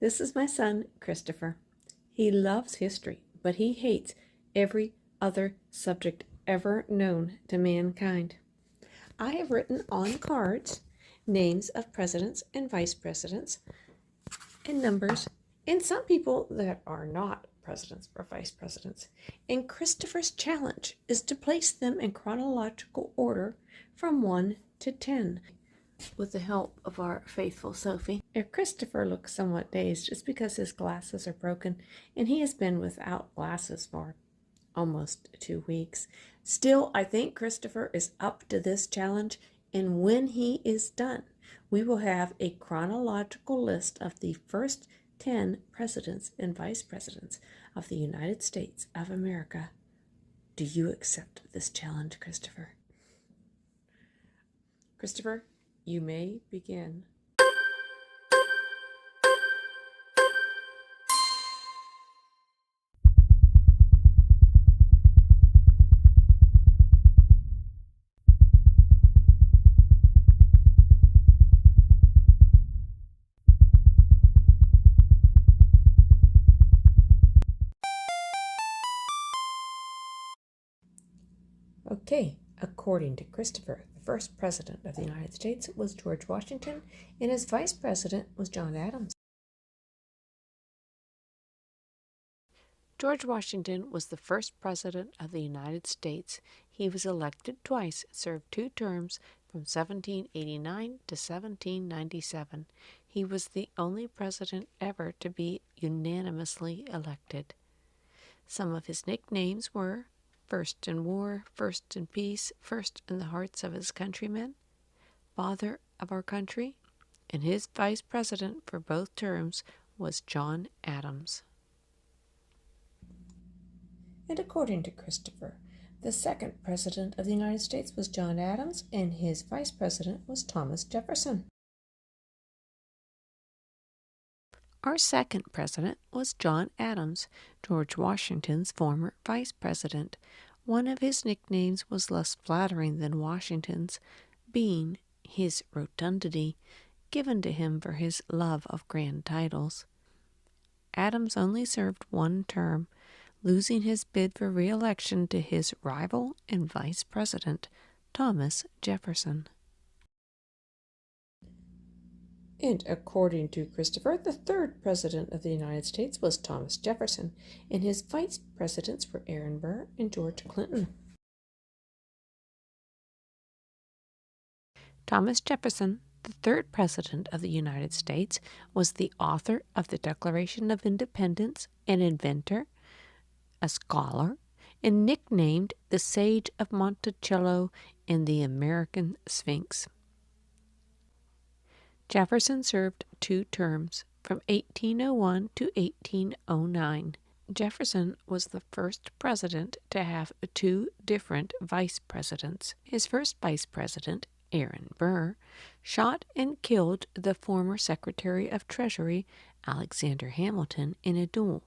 This is my son, Christopher. He loves history, but he hates every other subject ever known to mankind. I have written on cards names of presidents and vice presidents and numbers, and some people that are not presidents or vice presidents. And Christopher's challenge is to place them in chronological order from 1 to 10 with the help of our faithful Sophie. If Christopher looks somewhat dazed, it's because his glasses are broken and he has been without glasses for almost 2 weeks. Still, I think Christopher is up to this challenge, and when he is done, we will have a chronological list of the first 10 presidents and vice presidents of the United States of America. Do you accept this challenge, Christopher? Christopher, you may begin. Okay, according to Christopher, the first president of the United States was George Washington, and his vice president was John Adams. George Washington was the first president of the United States. He was elected twice, served 2 terms from 1789 to 1797. He was the only president ever to be unanimously elected. Some of his nicknames were First in War, First in Peace, First in the Hearts of His Countrymen, Father of Our Country, and his vice president for both terms was John Adams. And according to Christopher, the second president of the United States was John Adams, and his vice president was Thomas Jefferson. Our second president was John Adams, George Washington's former vice president. One of his nicknames was less flattering than Washington's, being his rotundity, given to him for his love of grand titles. Adams only served 1 term, losing his bid for re-election to his rival and vice president, Thomas Jefferson. And according to Christopher, the third president of the United States was Thomas Jefferson, and his vice presidents were Aaron Burr and George Clinton. Thomas Jefferson, the third president of the United States, was the author of the Declaration of Independence, an inventor, a scholar, and nicknamed the Sage of Monticello and the American Sphinx. Jefferson served 2 terms, from 1801 to 1809. Jefferson was the first president to have 2 different vice presidents. His first vice president, Aaron Burr, shot and killed the former Secretary of Treasury, Alexander Hamilton, in a duel,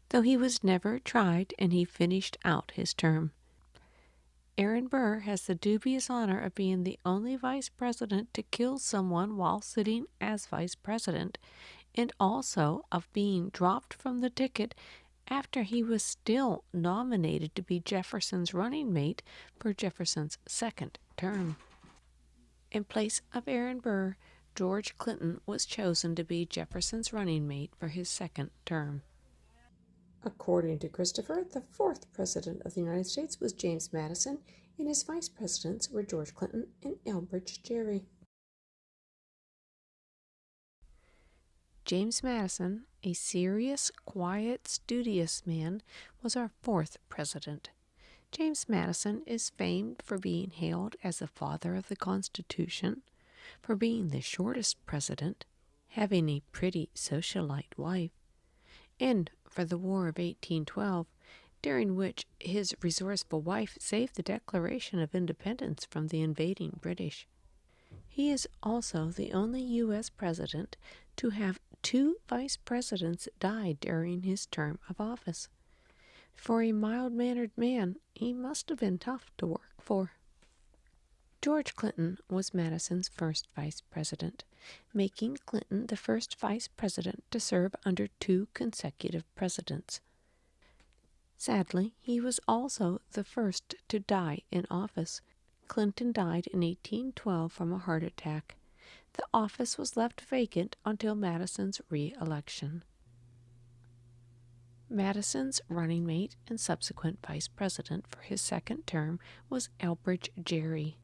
though he was never tried and he finished out his term. Aaron Burr has the dubious honor of being the only vice president to kill someone while sitting as vice president, and also of being dropped from the ticket after he was still nominated to be Jefferson's running mate for Jefferson's second term. In place of Aaron Burr, George Clinton was chosen to be Jefferson's running mate for his second term. According to Christopher, the fourth president of the United States was James Madison, and his vice presidents were George Clinton and Elbridge Gerry. James Madison, a serious, quiet, studious man, was our fourth president. James Madison is famed for being hailed as the father of the Constitution, for being the shortest president, having a pretty socialite wife, and for the War of 1812, during which his resourceful wife saved the Declaration of Independence from the invading British. He is also the only U.S. president to have 2 vice presidents die during his term of office. For a mild-mannered man, he must have been tough to work for. George Clinton was Madison's first vice president, making Clinton the first vice president to serve under two consecutive presidents. Sadly, he was also the first to die in office. Clinton died in 1812 from a heart attack. The office was left vacant until Madison's re-election. Madison's running mate and subsequent vice president for his second term was Elbridge Gerry.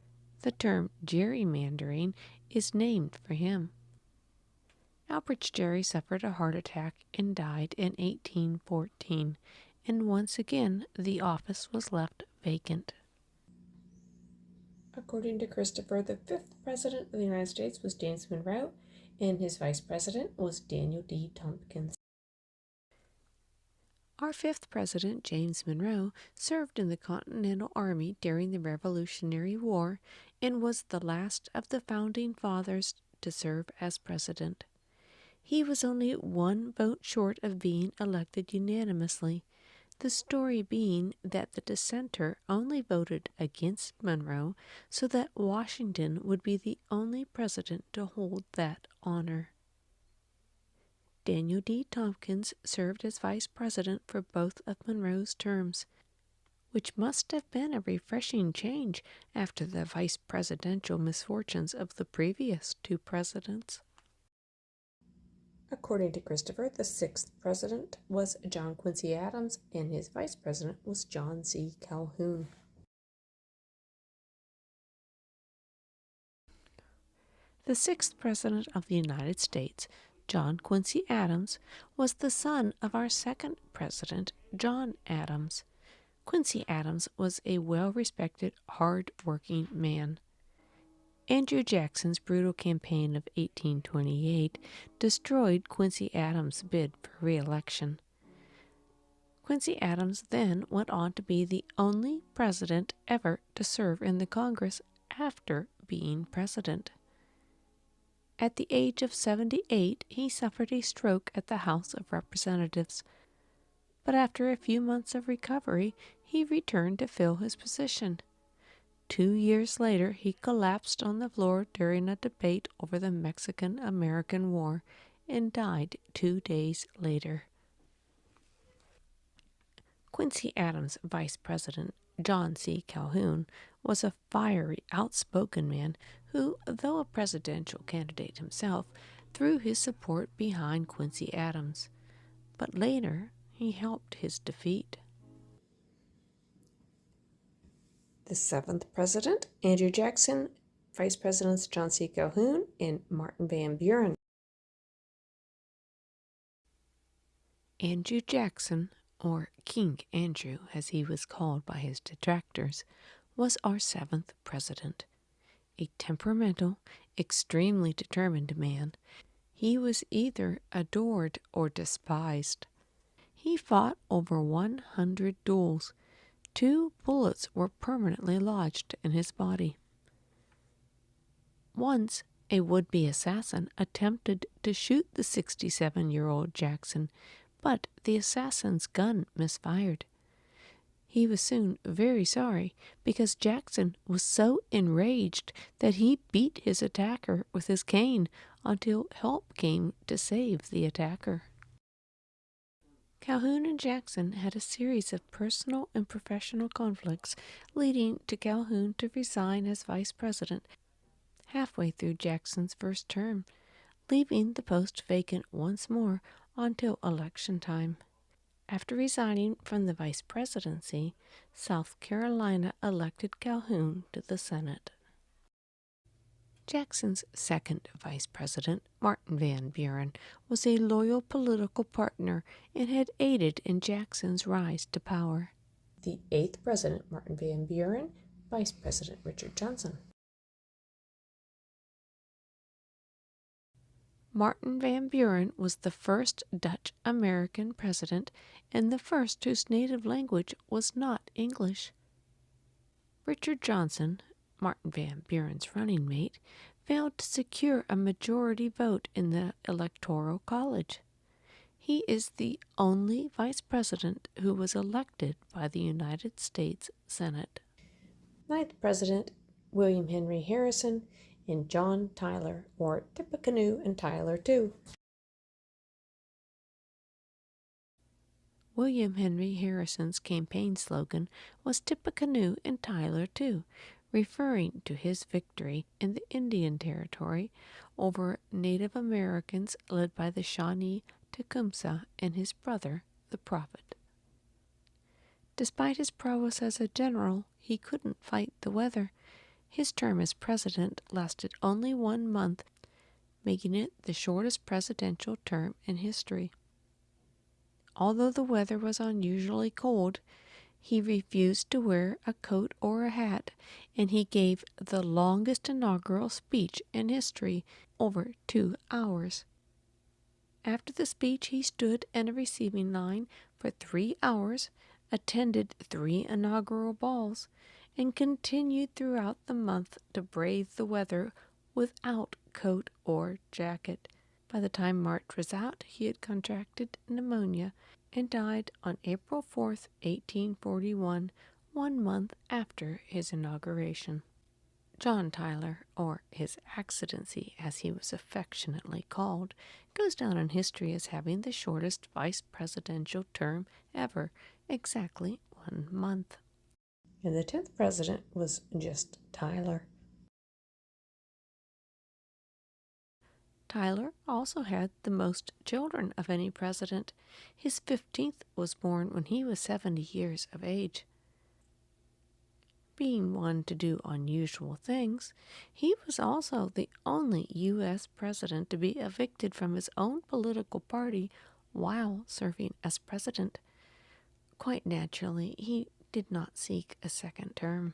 The term gerrymandering is named for him. Elbridge Gerry suffered a heart attack and died in 1814, and once again the office was left vacant. According to Christopher, the fifth president of the United States was James Monroe, and his vice president was Daniel D. Tompkins. Our fifth president, James Monroe, served in the Continental Army during the Revolutionary War and was the last of the Founding Fathers to serve as president. He was only one vote short of being elected unanimously, the story being that the dissenter only voted against Monroe so that Washington would be the only president to hold that honor. Daniel D. Tompkins served as vice president for both of Monroe's terms, which must have been a refreshing change after the vice presidential misfortunes of the previous two presidents. According to Christopher, the sixth president was John Quincy Adams, and his vice president was John C. Calhoun. The sixth president of the United States, John Quincy Adams, was the son of our second president, John Adams. Quincy Adams was a well-respected, hard-working man. Andrew Jackson's brutal campaign of 1828 destroyed Quincy Adams' bid for re-election. Quincy Adams then went on to be the only president ever to serve in the Congress after being president. At the age of 78, he suffered a stroke at the House of Representatives, but after a few months of recovery, he returned to fill his position. 2 years later, he collapsed on the floor during a debate over the Mexican-American War and died 2 days later. Quincy Adams' vice president, John C. Calhoun, was a fiery, outspoken man who, though a presidential candidate himself, threw his support behind Quincy Adams. But later, he helped his defeat. The seventh president, Andrew Jackson, vice presidents John C. Calhoun and Martin Van Buren. Andrew Jackson, or King Andrew as he was called by his detractors, was our seventh president. A temperamental, extremely determined man, he was either adored or despised. He fought over 100 duels. 2 bullets were permanently lodged in his body. Once, a would-be assassin attempted to shoot the 67-year-old Jackson, but the assassin's gun misfired. He was soon very sorry because Jackson was so enraged that he beat his attacker with his cane until help came to save the attacker. Calhoun and Jackson had a series of personal and professional conflicts, leading to Calhoun to resign as vice president halfway through Jackson's first term, leaving the post vacant once more until election time. After resigning from the vice presidency, South Carolina elected Calhoun to the Senate. Jackson's second vice president, Martin Van Buren, was a loyal political partner and had aided in Jackson's rise to power. The eighth president, Martin Van Buren, vice president Richard Johnson. Martin Van Buren was the first Dutch-American president and the first whose native language was not English. Richard Johnson, Martin Van Buren's running mate, failed to secure a majority vote in the Electoral College. He is the only vice president who was elected by the United States Senate. Ninth president, William Henry Harrison, and John Tyler, or Tippecanoe and Tyler too. William Henry Harrison's campaign slogan was Tippecanoe and Tyler too, referring to his victory in the Indian Territory over Native Americans led by the Shawnee Tecumseh and his brother, the Prophet. Despite his prowess as a general, he couldn't fight the weather. His term as president lasted only 1 month, making it the shortest presidential term in history. Although the weather was unusually cold, he refused to wear a coat or a hat, and he gave the longest inaugural speech in history, over 2 hours. After the speech, he stood in a receiving line for 3 hours, attended 3 inaugural balls, and continued throughout the month to brave the weather without coat or jacket. By the time March was out, he had contracted pneumonia and died on April 4th, 1841, 1 month after his inauguration. John Tyler, or His Excellency as he was affectionately called, goes down in history as having the shortest vice presidential term ever, exactly 1 month. And the 10th president was just Tyler. Tyler also had the most children of any president. His 15th was born when he was 70 years of age. Being one to do unusual things, he was also the only U.S. president to be evicted from his own political party while serving as president. Quite naturally, he did not seek a second term.